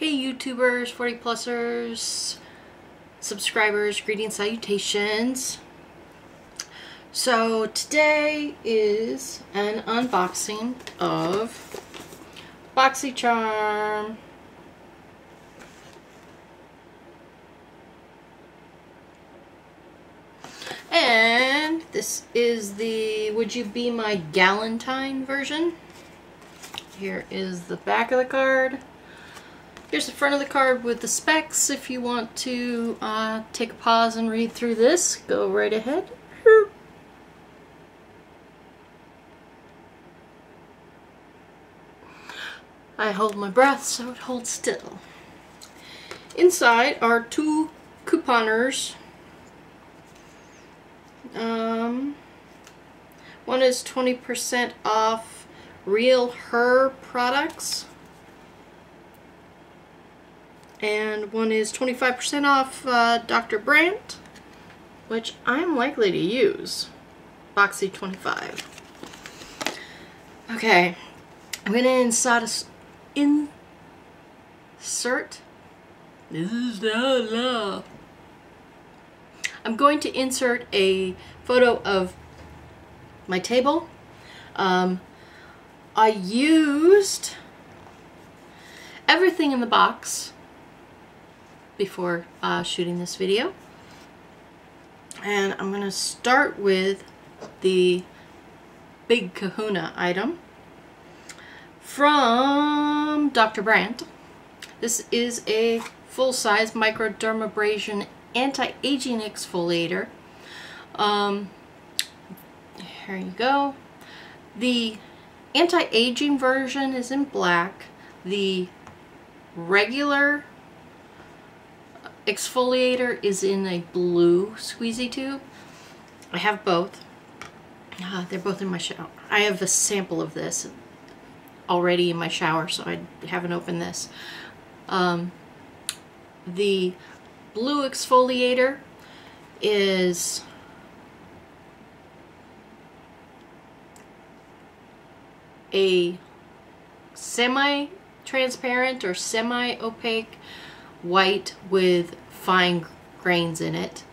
Hey YouTubers, 40 plusers, subscribers, greetings, salutations. So today is an unboxing of Boxycharm. And this is the Would You Be My Galentine version. Here is the back of the card. Here's the front of the card with the specs. If you want to take a pause and read through this, go right ahead. I hold my breath so it holds still. Inside are two couponers. One is 20% off Real Her products. And one is 25% off Dr. Brandt, which I'm likely to use. Boxy 25. Okay, I'm going to insert. I'm going to insert a photo of my table. I used everything in the box before shooting this video. And I'm going to start with the Big Kahuna item from Dr. Brandt. This is a full-size microdermabrasion anti-aging exfoliator. Here you go. The anti-aging version is in black. The regular exfoliator is in a blue squeezy tube. I have both. They're both in my shower. I have a sample of this already in my shower, so I haven't opened this. The blue exfoliator is a semi-transparent or semi-opaque white with fine grains in it,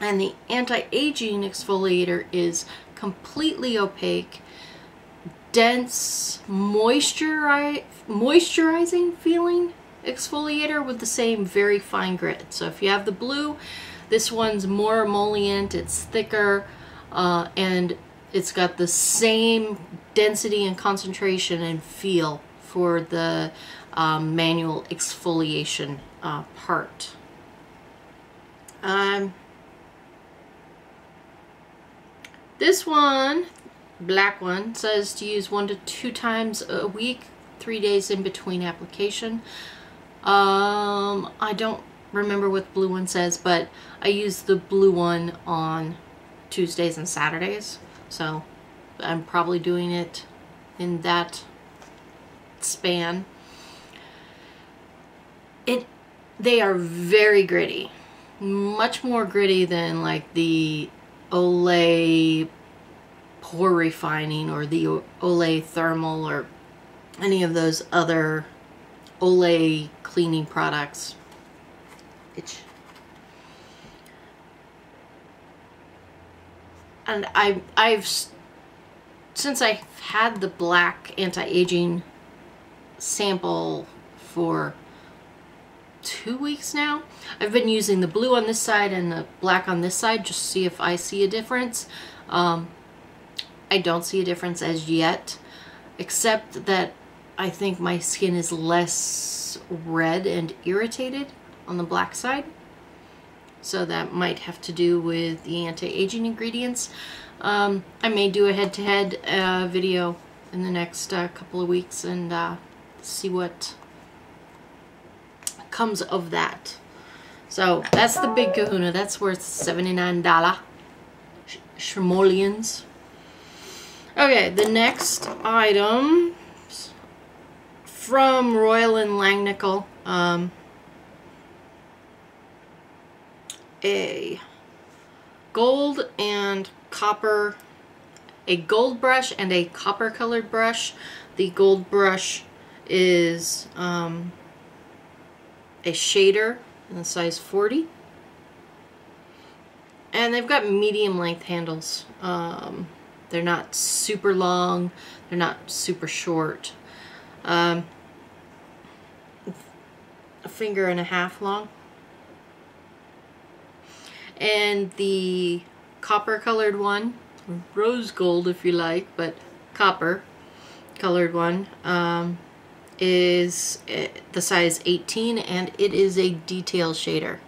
and the anti-aging exfoliator is completely opaque, dense, moisturizing feeling exfoliator with the same very fine grit. So if you have the blue, this one's more emollient, it's thicker, and it's got the same density and concentration and feel for the manual exfoliation part. This one, black one, says to use 1 to 2 times a week, 3 days in between application. I don't remember what the blue one says, but I use the blue one on Tuesdays and Saturdays, so I'm probably doing it in that span. They are very gritty, much more gritty than like the Olay pore refining or the Olay thermal or any of those other Olay cleaning products. And since I've had the black anti-aging sample for 2 weeks now, I've been using the blue on this side and the black on this side just to see if I see a difference. I don't see a difference as yet, except that I think my skin is less red and irritated on the black side. So that might have to do with the anti-aging ingredients. I may do a head-to-head video in the next couple of weeks and see what comes of that. So that's the Big Kahuna. That's worth $79 Shmolians. Okay, the next item from Royal and Langnickel. A gold and copper, a gold brush and a copper colored brush. The gold brush is a shader in the size 40. And they've got medium length handles. They're not super long, they're not super short. A finger and a half long. And the copper colored one, rose gold if you like, but copper colored one, is the size 18, and it is a detail shader.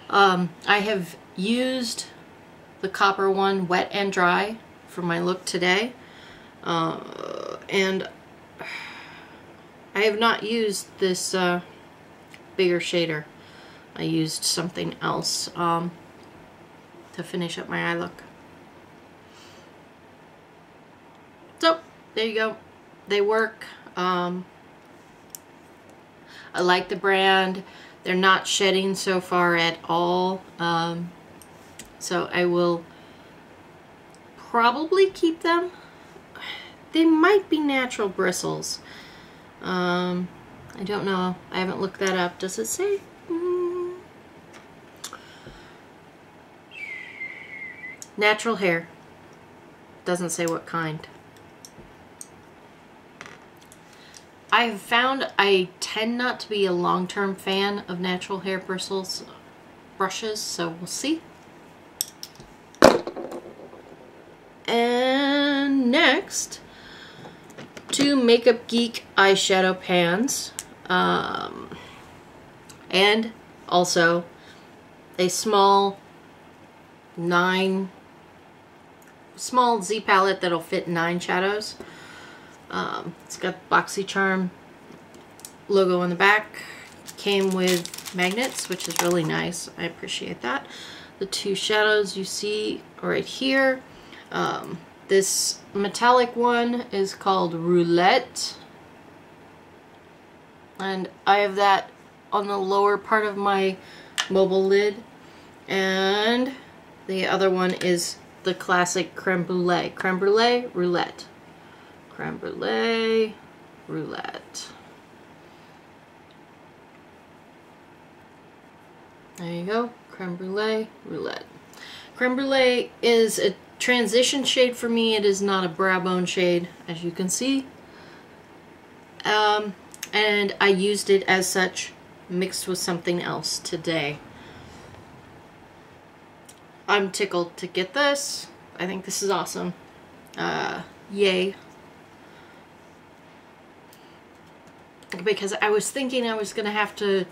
I have used the copper one wet and dry for my look today, and I have not used this bigger shader. I used something else to finish up my eye look. So there you go. They work. I like the brand. They're not shedding so far at all. So I will probably keep them. They might be natural bristles. I don't know. I haven't looked that up. Does it say? Natural hair. Doesn't say what kind. I've found I tend not to be a long-term fan of natural hair bristles brushes, so we'll see. And next, 2 Makeup Geek eyeshadow pans, and also a small Z palette that'll fit 9 shadows. It's got Boxycharm logo on the back. Came with magnets, which is really nice. I appreciate that. The 2 shadows you see right here. This metallic one is called Roulette, and I have that on the lower part of my mobile lid, and the other one is the classic Creme Brulee. Creme Brulee Roulette. Creme Brulee Roulette. There you go. Creme Brulee Roulette. Creme Brulee is a transition shade for me. It is not a brow bone shade, as you can see. And I used it as such, mixed with something else today. I'm tickled to get this. I think this is awesome. Yay. Because I was thinking I was going to have to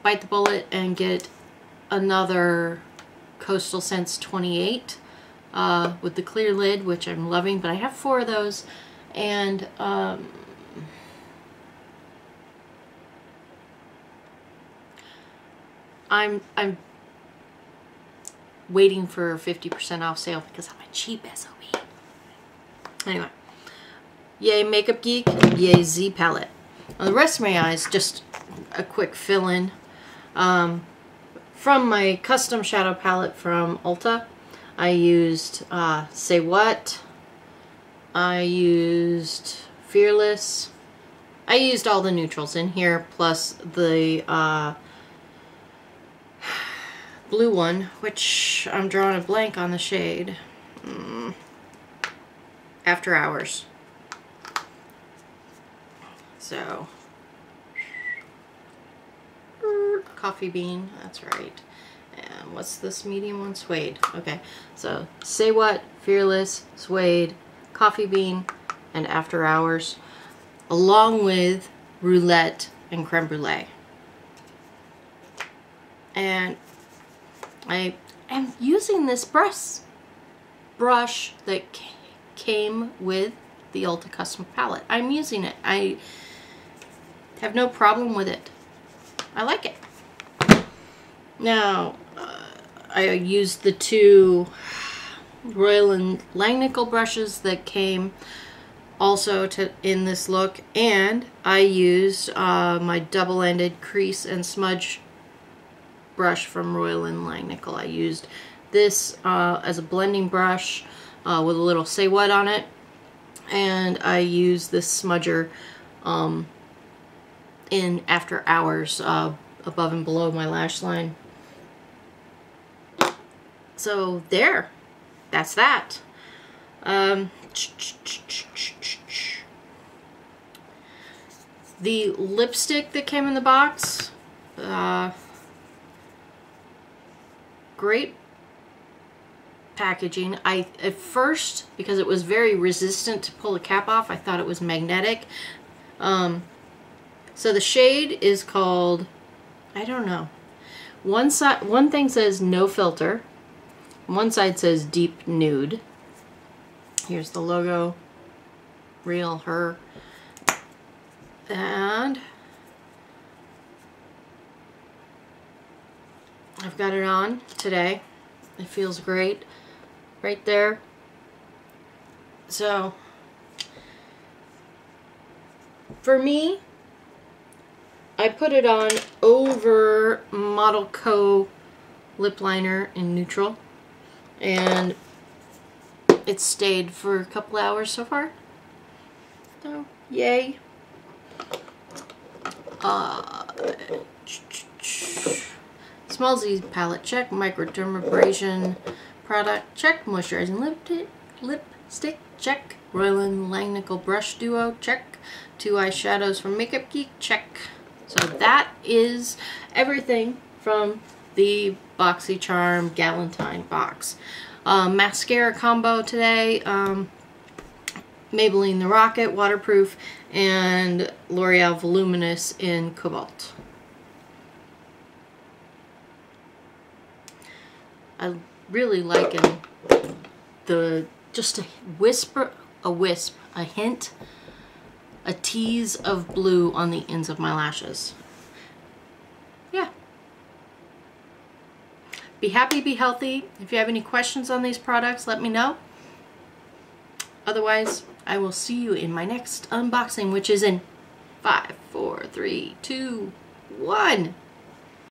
bite the bullet and get another Coastal Scents 28 with the clear lid, which I'm loving, but I have 4 of those, and I'm waiting for a 50% off sale because I'm a cheap SOB. Anyway, yay Makeup Geek, yay Z palette. Now the rest of my eyes, just a quick fill-in from my custom shadow palette from Ulta. I used Say What, I used Fearless, I used all the neutrals in here, plus the blue one, which I'm drawing a blank on the shade. After Hours. So, Coffee Bean, that's right. And what's this medium one? Suede. Okay, so Say What, Fearless, Suede, Coffee Bean, and After Hours, along with Roulette and Creme Brulee. And I am using this brush that came with the Ulta Custom Palette. I'm using it. I have no problem with it. I like it. Now, I used the 2 Royal and Langnickel brushes that came also in this look, and I used my double-ended crease and smudge brush from Royal and Langnickel. I used this as a blending brush with a little Say What on it, and I used this smudger in after hours above and below my lash line. So there, that's that. The lipstick that came in the box, great packaging. At first, because it was very resistant to pull the cap off, I thought it was magnetic. So the shade is called, I don't know. One thing says no filter. One side says deep nude. Here's the logo. Real her. And I've got it on today. It feels great right there. So for me, I put it on over Model Co. lip liner in neutral, and it stayed for a couple hours so far. So yay. Smallsies palette check, microdermabrasion product check, moisturizing lipstick check, Royal and Langnickel brush duo check, 2 eyeshadows from Makeup Geek check. So that is everything from the Boxycharm Galentine box. Mascara combo today, Maybelline The Rocket waterproof, and L'Oreal Voluminous in Cobalt. I really liking the, just a hint, a tease of blue on the ends of my lashes. Yeah. Be happy, be healthy. If you have any questions on these products, let me know. Otherwise, I will see you in my next unboxing, which is in 5, 4, 3, 2, 1.